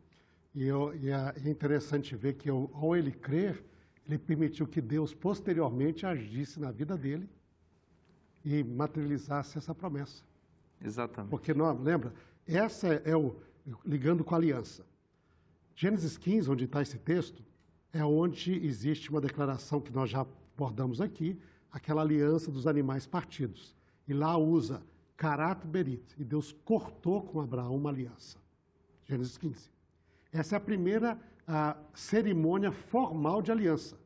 E é interessante ver que, ao ele crer, ele permitiu que Deus, posteriormente, agisse na vida dele e materializasse essa promessa. Exatamente. Porque, lembra, essa ligando com a aliança. Gênesis 15, onde está esse texto, é onde existe uma declaração que nós já abordamos aqui, aquela aliança dos animais partidos. E lá usa carat berit, e Deus cortou com Abraão uma aliança. Gênesis 15. Essa é a primeira cerimônia formal de aliança.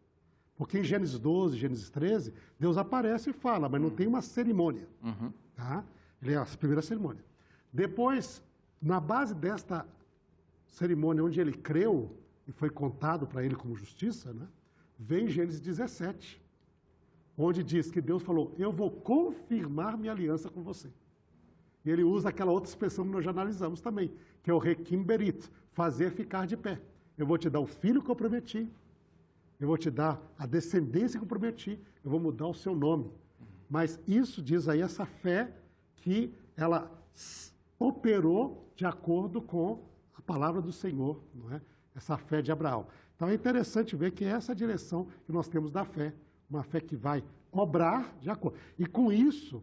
Porque em Gênesis 12, Gênesis 13, Deus aparece e fala, mas não tem uma cerimônia. Uhum. Tá? Ele é a primeira cerimônia. Depois, na base desta cerimônia onde ele creu, e foi contado para ele como justiça, né, vem Gênesis 17, onde diz que Deus falou, eu vou confirmar minha aliança com você. E ele usa aquela outra expressão que nós já analisamos também, que é o requim berit, fazer ficar de pé. Eu vou te dar o filho que eu prometi, eu vou te dar a descendência que eu prometi, eu vou mudar o seu nome. Mas isso diz aí essa fé que ela operou de acordo com a palavra do Senhor, não é? Essa fé de Abraão. Então é interessante ver que é essa direção que nós temos da fé, uma fé que vai obrar de acordo. E com isso,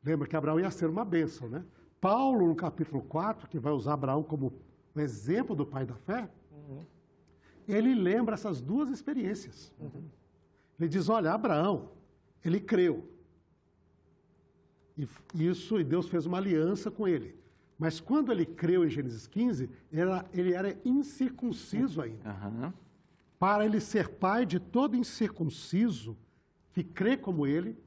lembra que Abraão ia ser uma bênção, né? Paulo, no capítulo 4, que vai usar Abraão como um exemplo do pai da fé, ele lembra essas duas experiências. Ele diz, olha, Abraão, ele creu. E Deus fez uma aliança com ele. Mas quando ele creu em Gênesis 15, ele era incircunciso ainda. Para ele ser pai de todo incircunciso que crê como ele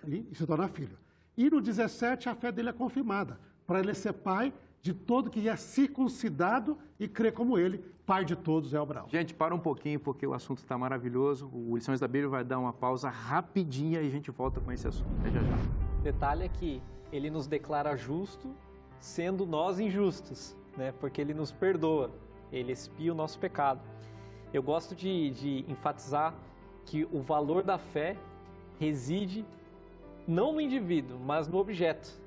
e se torna filho. E no 17, a fé dele é confirmada. Para ele ser pai de todo que é circuncidado e crê como ele, pai de todos é Abraão. Gente, para um pouquinho, porque o assunto está maravilhoso. O Lições da Bíblia vai dar uma pausa rapidinha e a gente volta com esse assunto. Até já já. Detalhe é que ele nos declara justo, sendo nós injustos, né? Porque ele nos perdoa, ele expia o nosso pecado. Eu gosto de enfatizar que o valor da fé reside não no indivíduo, mas no objeto.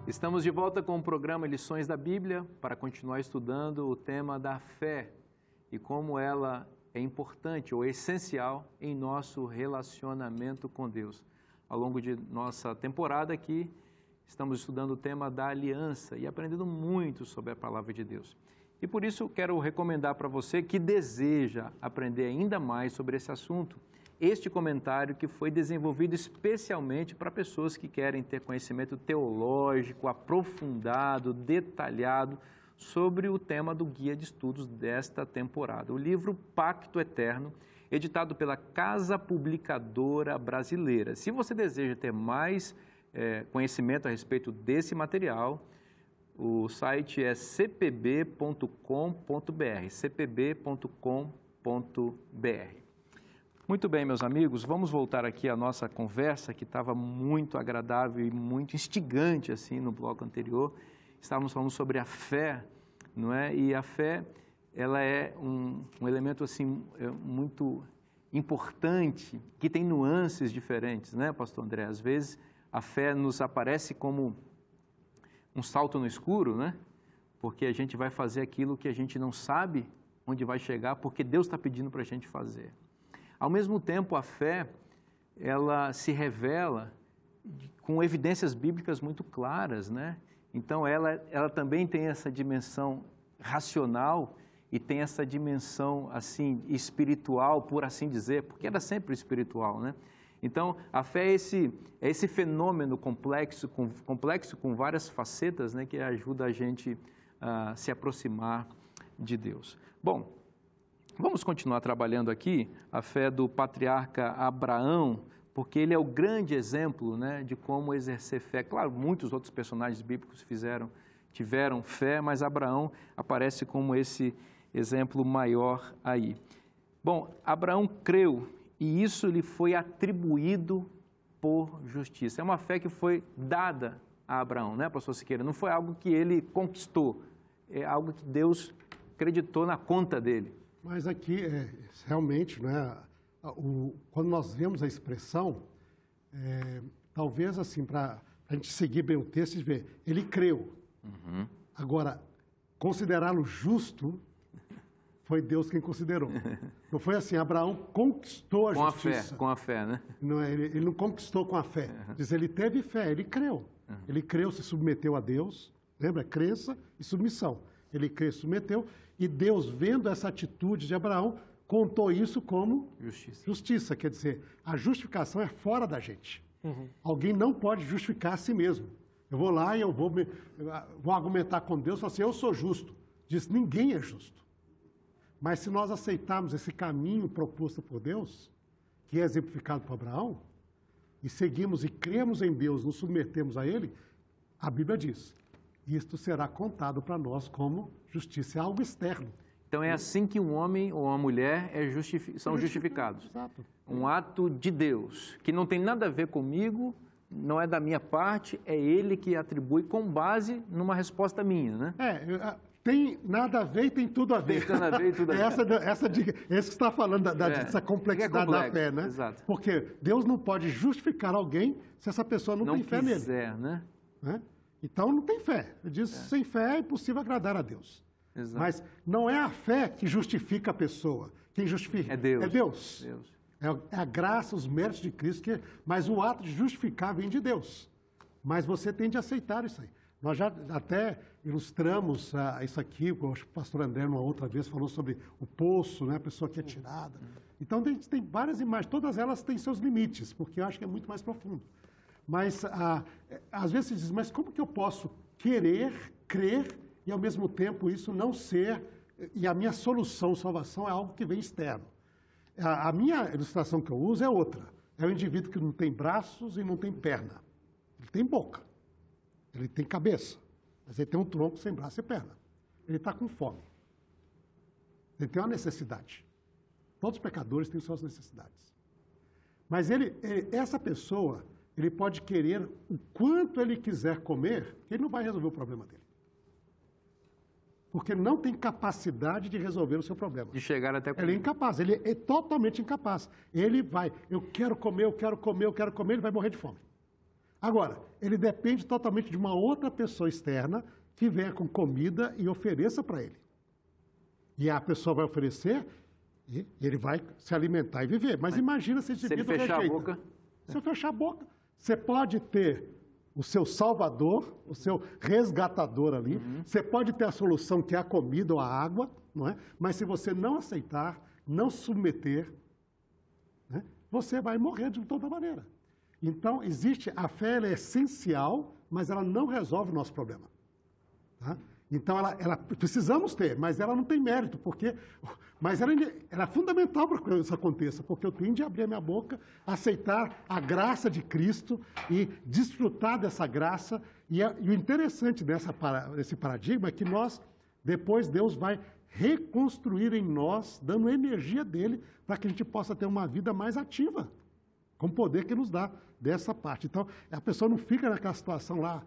Estamos de volta com o programa Lições da Bíblia para continuar estudando o tema da fé e como ela é importante ou essencial em nosso relacionamento com Deus. Ao longo de nossa temporada aqui, estamos estudando o tema da aliança e aprendendo muito sobre a palavra de Deus. E por isso quero recomendar para você que deseja aprender ainda mais sobre esse assunto, este comentário que foi desenvolvido especialmente para pessoas que querem ter conhecimento teológico, aprofundado, detalhado sobre o tema do guia de estudos desta temporada. O livro Pacto Eterno, editado pela Casa Publicadora Brasileira. Se você deseja ter mais conhecimento a respeito desse material, o site é cpb.com.br, cpb.com.br. Muito bem, meus amigos, vamos voltar aqui à nossa conversa, que estava muito agradável e muito instigante assim no bloco anterior. Estávamos falando sobre a fé, não é? E a fé, ela é um elemento assim muito importante, que tem nuances diferentes, né, pastor André? Às vezes a fé nos aparece como um salto no escuro, né? Porque a gente vai fazer aquilo que a gente não sabe onde vai chegar, porque Deus está pedindo para a gente fazer. Ao mesmo tempo, a fé, ela se revela com evidências bíblicas muito claras, né? Então, ela também tem essa dimensão racional e tem essa dimensão, assim, espiritual, por assim dizer, porque era sempre espiritual, né? Então, a fé é esse fenômeno complexo com várias facetas, né, que ajuda a gente a se aproximar de Deus. Bom, vamos continuar trabalhando aqui a fé do patriarca Abraão, porque ele é o grande exemplo, né, de como exercer fé. Claro, muitos outros personagens bíblicos tiveram fé, mas Abraão aparece como esse exemplo maior aí. Bom, Abraão creu e isso lhe foi atribuído por justiça. É uma fé que foi dada a Abraão, né, pastor Siqueira? Não foi algo que ele conquistou, é algo que Deus acreditou na conta dele. Mas aqui, realmente, né, quando nós vemos a expressão, talvez assim, para a gente seguir bem o texto e ver, ele creu. Agora, considerá-lo justo, foi Deus quem considerou. Não foi assim, Abraão conquistou a justiça. Com a fé, né? Não, ele não conquistou com a fé. Diz, ele teve fé, ele creu. Ele creu, se submeteu a Deus. Lembra? Crença e submissão. Ele creu, se submeteu. E Deus, vendo essa atitude de Abraão, contou isso como justiça. Quer dizer, a justificação é fora da gente. Alguém não pode justificar a si mesmo. Eu vou lá e eu vou argumentar com Deus e falar assim, eu sou justo. Diz, ninguém é justo. Mas se nós aceitarmos esse caminho proposto por Deus, que é exemplificado por Abraão, e seguimos e cremos em Deus, nos submetemos a Ele, a Bíblia diz, isto será contado para nós como justiça, é algo externo. Então é assim que um homem ou uma mulher são justificados. Exato. Um ato de Deus, que não tem nada a ver comigo, não é da minha parte, é Ele que atribui com base numa resposta minha, né? tem nada a ver e tem tudo a ver. Tem nada a ver e tudo a ver. Esse que está falando dessa complexidade da fé, né? Exato. Porque Deus não pode justificar alguém se essa pessoa não tem fé nele. quiser, né? Então não tem fé. Ele diz, sem fé é impossível agradar a Deus. Exato. Mas não é a fé que justifica a pessoa. Quem justifica É Deus. é Deus. É a graça, os méritos de Cristo, mas o ato de justificar vem de Deus. Mas você tem de aceitar isso aí. Nós já até ilustramos isso aqui, o pastor André, uma outra vez, falou sobre o poço, né? A pessoa que é tirada. Então, tem várias imagens, todas elas têm seus limites, porque eu acho que é muito mais profundo. Mas, às vezes, se diz, mas como que eu posso querer, crer, e, ao mesmo tempo, isso não ser... E a minha solução, salvação, é algo que vem externo. A minha ilustração que eu uso é outra. É o indivíduo que não tem braços e não tem perna. Ele tem boca. Ele tem cabeça. Mas ele tem um tronco sem braço e perna. Ele está com fome. Ele tem uma necessidade. Todos os pecadores têm suas necessidades. Mas essa pessoa, ele pode querer o quanto ele quiser comer, que ele não vai resolver o problema dele. Porque ele não tem capacidade de resolver o seu problema. De chegar até... Ele é incapaz, ele é totalmente incapaz. Ele vai, eu quero comer, ele vai morrer de fome. Agora, ele depende totalmente de uma outra pessoa externa que venha com comida e ofereça para ele. E a pessoa vai oferecer e ele vai se alimentar e viver. Mas imagina se esse indivíduo rejeita. Se ele fechar a boca... Se eu fechar a boca, você pode ter o seu salvador, o seu resgatador ali. Você pode ter a solução que é a comida ou a água, não é? Mas se você não aceitar, não submeter, né, você vai morrer de toda maneira. Então, a fé ela é essencial, mas ela não resolve o nosso problema. Tá? Então, ela precisamos ter, mas ela não tem mérito, mas ela é fundamental para que isso aconteça, porque eu tenho de abrir a minha boca, aceitar a graça de Cristo e desfrutar dessa graça. E o interessante desse paradigma é que depois Deus vai reconstruir em nós, dando energia dele, para que a gente possa ter uma vida mais ativa, com o poder que nos dá dessa parte. Então, a pessoa não fica naquela situação lá,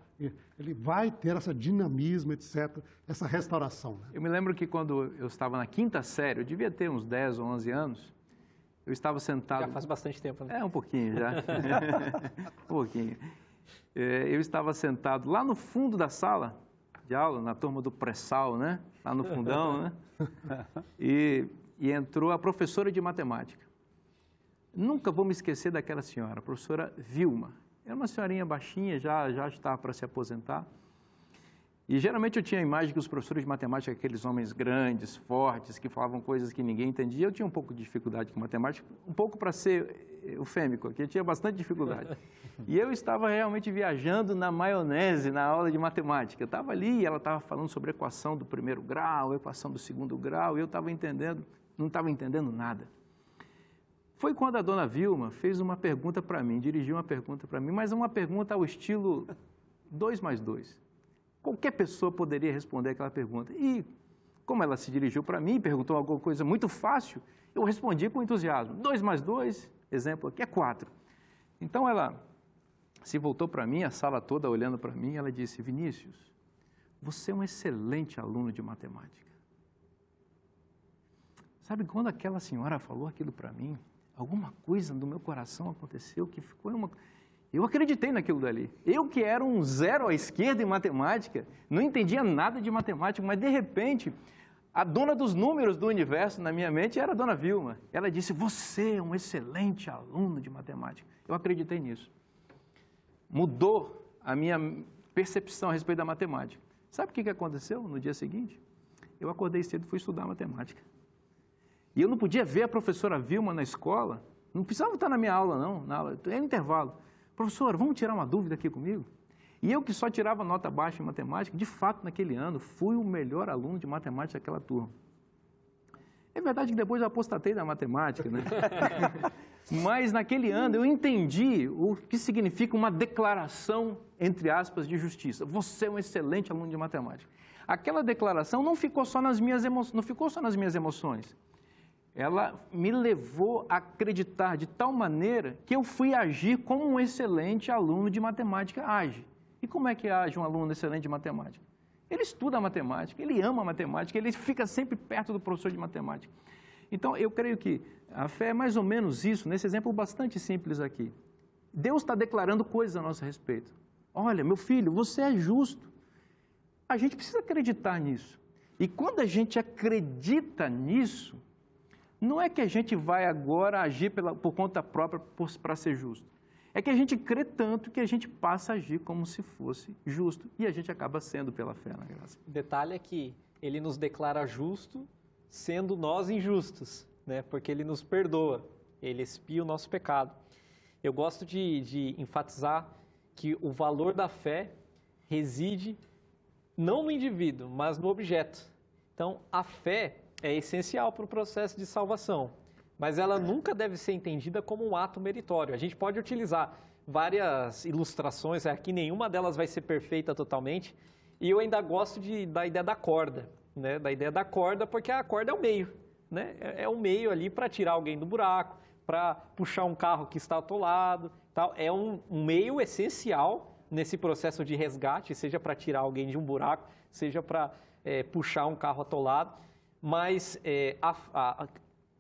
ele vai ter esse dinamismo, etc., essa restauração. Né? Eu me lembro que quando eu estava na quinta série, eu devia ter uns 10 ou 11 anos, eu estava sentado... Já faz bastante tempo, né? Um pouquinho já. Um pouquinho. Eu estava sentado lá no fundo da sala de aula, na turma do pré-sal, né? Lá no fundão, né? E entrou a professora de matemática. Nunca vou me esquecer daquela senhora, a professora Vilma. Era uma senhorinha baixinha, já estava para se aposentar. E geralmente eu tinha a imagem que os professores de matemática, aqueles homens grandes, fortes, que falavam coisas que ninguém entendia. Eu tinha um pouco de dificuldade com matemática, um pouco para ser eufêmico aqui, eu tinha bastante dificuldade. E eu estava realmente viajando na maionese na aula de matemática. Eu estava ali e ela estava falando sobre a equação do primeiro grau, a equação do segundo grau, e eu estava entendendo, não estava entendendo nada. Foi quando a dona Vilma fez uma pergunta para mim, dirigiu uma pergunta para mim, mas uma pergunta ao estilo 2 mais 2. Qualquer pessoa poderia responder aquela pergunta. E, como ela se dirigiu para mim, perguntou alguma coisa muito fácil, eu respondi com entusiasmo. 2 mais 2, exemplo aqui, é 4. Então, ela se voltou para mim, a sala toda olhando para mim, ela disse, Vinícius, você é um excelente aluno de matemática. Sabe, quando aquela senhora falou aquilo para mim, alguma coisa no meu coração aconteceu que ficou uma... Eu acreditei naquilo dali. Eu que era um 0 à esquerda em matemática, não entendia nada de matemática, mas de repente, a dona dos números do universo na minha mente era a dona Vilma. Ela disse, você é um excelente aluno de matemática. Eu acreditei nisso. Mudou a minha percepção a respeito da matemática. Sabe o que aconteceu no dia seguinte? Eu acordei cedo e fui estudar matemática. E eu não podia ver a professora Vilma na escola, não precisava estar na minha aula, não, era intervalo. Professora, vamos tirar uma dúvida aqui comigo? E eu que só tirava nota baixa em matemática, de fato, naquele ano, fui o melhor aluno de matemática daquela turma. É verdade que depois eu apostatei da matemática, né? Mas naquele ano eu entendi o que significa uma declaração, entre aspas, de justiça. Você é um excelente aluno de matemática. Aquela declaração não ficou só nas minhas emoções. Ela me levou a acreditar de tal maneira que eu fui agir como um excelente aluno de matemática age. E como é que age um aluno excelente de matemática? Ele estuda a matemática, ele ama a matemática, ele fica sempre perto do professor de matemática. Então, eu creio que a fé é mais ou menos isso, nesse exemplo bastante simples aqui. Deus está declarando coisas a nosso respeito. Olha, meu filho, você é justo. A gente precisa acreditar nisso. E quando a gente acredita nisso, não é que a gente vai agora agir por conta própria para ser justo. É que a gente crê tanto que a gente passa a agir como se fosse justo. E a gente acaba sendo pela fé na graça. O detalhe é que ele nos declara justo, sendo nós injustos, né? Porque ele nos perdoa, ele expia o nosso pecado. Eu gosto de enfatizar que o valor da fé reside não no indivíduo, mas no objeto. Então, a fé é essencial para o processo de salvação, mas ela nunca deve ser entendida como um ato meritório. A gente pode utilizar várias ilustrações, aqui nenhuma delas vai ser perfeita totalmente, e eu ainda gosto da ideia da corda, né? Da ideia da corda, porque a corda é o meio, né? É o meio ali para tirar alguém do buraco, para puxar um carro que está atolado, tal. É um meio essencial nesse processo de resgate, seja para tirar alguém de um buraco, seja para puxar um carro atolado, mas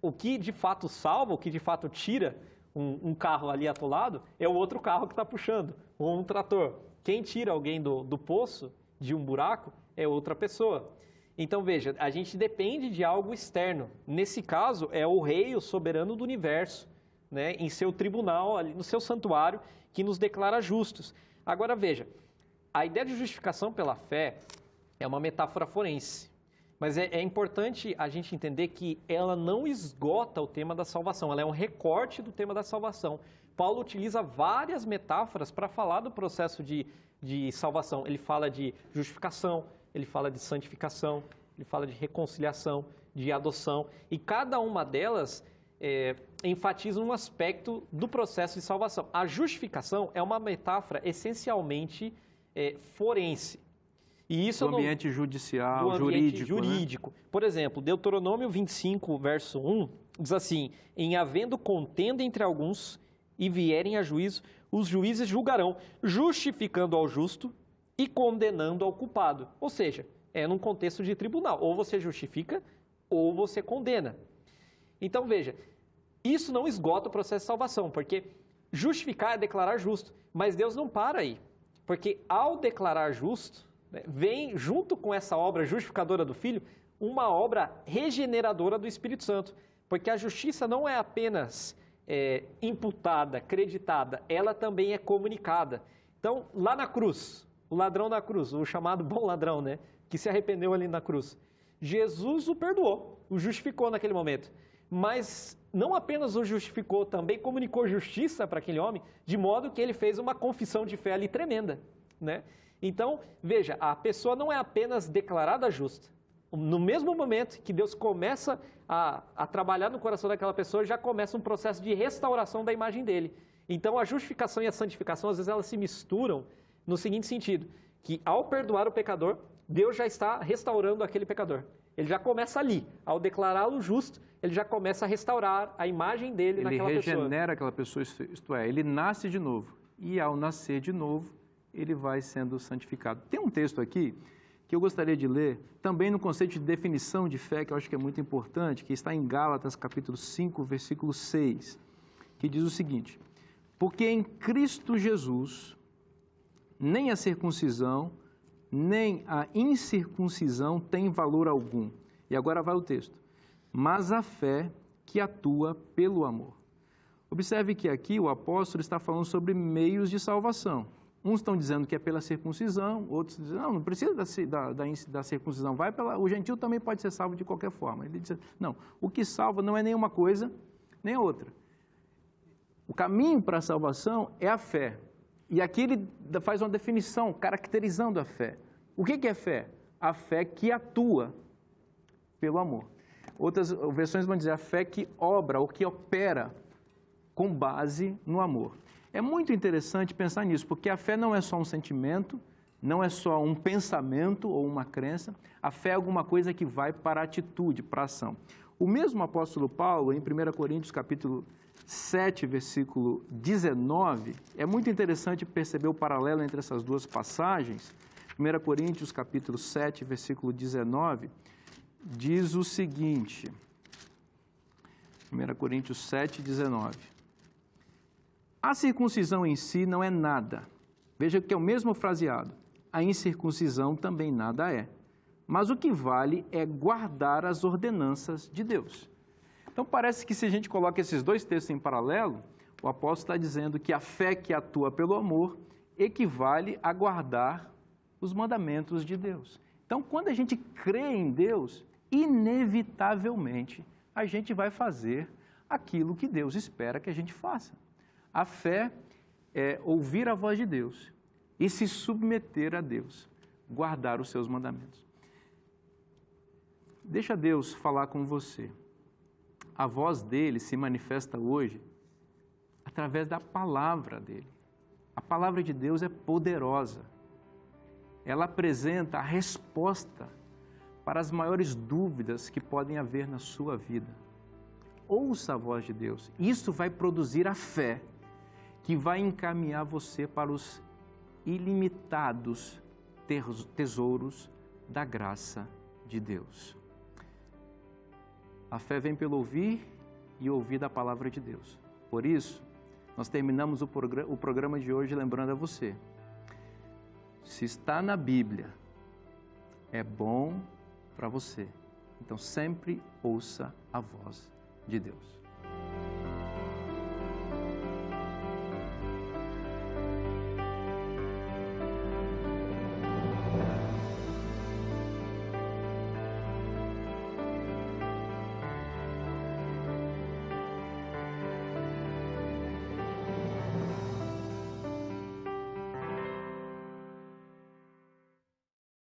o que de fato salva, o que de fato tira um carro ali atolado, é o outro carro que está puxando, ou um trator. Quem tira alguém do poço, de um buraco, é outra pessoa. Então veja, a gente depende de algo externo. Nesse caso, é o rei, o soberano do universo, né, em seu tribunal, ali no seu santuário, que nos declara justos. Agora veja, a ideia de justificação pela fé é uma metáfora forense, mas é importante a gente entender que ela não esgota o tema da salvação, ela é um recorte do tema da salvação. Paulo utiliza várias metáforas para falar do processo de salvação. Ele fala de justificação, ele fala de santificação, ele fala de reconciliação, de adoção, e cada uma delas enfatiza um aspecto do processo de salvação. A justificação é uma metáfora essencialmente forense. E isso do ambiente judicial, do ambiente jurídico. Né? Por exemplo, Deuteronômio 25, verso 1, diz assim: em havendo contenda entre alguns e vierem a juízo, os juízes julgarão, justificando ao justo e condenando ao culpado. Ou seja, é num contexto de tribunal. Ou você justifica, ou você condena. Então, veja, isso não esgota o processo de salvação, porque justificar é declarar justo, mas Deus não para aí, porque ao declarar justo, né, vem junto com essa obra justificadora do Filho, uma obra regeneradora do Espírito Santo, porque a justiça não é apenas imputada, acreditada, ela também é comunicada. Então, lá na cruz, o ladrão na cruz, o chamado bom ladrão, né, que se arrependeu ali na cruz, Jesus o perdoou, o justificou naquele momento. Mas não apenas o justificou, também comunicou justiça para aquele homem, de modo que ele fez uma confissão de fé ali tremenda, né? Então, veja, a pessoa não é apenas declarada justa. No mesmo momento que Deus começa a trabalhar no coração daquela pessoa, já começa um processo de restauração da imagem dele. Então, a justificação e a santificação, às vezes, elas se misturam no seguinte sentido, que ao perdoar o pecador, Deus já está restaurando aquele pecador. Ele já começa ali, ao declará-lo justo, ele já começa a restaurar a imagem dele naquela pessoa. Ele regenera aquela pessoa, isto é, ele nasce de novo. E ao nascer de novo, ele vai sendo santificado. Tem um texto aqui que eu gostaria de ler, também no conceito de definição de fé, que eu acho que é muito importante, que está em Gálatas, capítulo 5, versículo 6, que diz o seguinte: porque em Cristo Jesus, nem a circuncisão, nem a incircuncisão tem valor algum. E agora vai o texto. Mas a fé que atua pelo amor. Observe que aqui o apóstolo está falando sobre meios de salvação. Uns estão dizendo que é pela circuncisão, outros dizem, não precisa da circuncisão, o gentil também pode ser salvo de qualquer forma. Ele diz, não, o que salva não é nenhuma coisa, nem outra. O caminho para a salvação é a fé. E aqui ele faz uma definição, caracterizando a fé. O que é fé? A fé que atua pelo amor. Outras versões vão dizer a fé que obra ou que opera com base no amor. É muito interessante pensar nisso, porque a fé não é só um sentimento, não é só um pensamento ou uma crença, a fé é alguma coisa que vai para a atitude, para a ação. O mesmo apóstolo Paulo, em 1 Coríntios, capítulo 7, versículo 19, é muito interessante perceber o paralelo entre essas duas passagens. 1 Coríntios, capítulo 7, versículo 19, diz o seguinte, 1 Coríntios 7, 19. A circuncisão em si não é nada. Veja que é o mesmo fraseado. A incircuncisão também nada é. Mas o que vale é guardar as ordenanças de Deus. Então parece que se a gente coloca esses dois textos em paralelo, o apóstolo está dizendo que a fé que atua pelo amor equivale a guardar os mandamentos de Deus. Então, quando a gente crê em Deus, inevitavelmente a gente vai fazer aquilo que Deus espera que a gente faça. A fé é ouvir a voz de Deus e se submeter a Deus, guardar os seus mandamentos. Deixa Deus falar com você. A voz dele se manifesta hoje através da palavra dele. A palavra de Deus é poderosa. Ela apresenta a resposta para as maiores dúvidas que podem haver na sua vida. Ouça a voz de Deus. Isso vai produzir a fé que vai encaminhar você para os ilimitados tesouros da graça de Deus. A fé vem pelo ouvir e ouvir da palavra de Deus. Por isso, nós terminamos o programa de hoje lembrando a você. Se está na Bíblia, é bom para você. Então, sempre ouça a voz de Deus.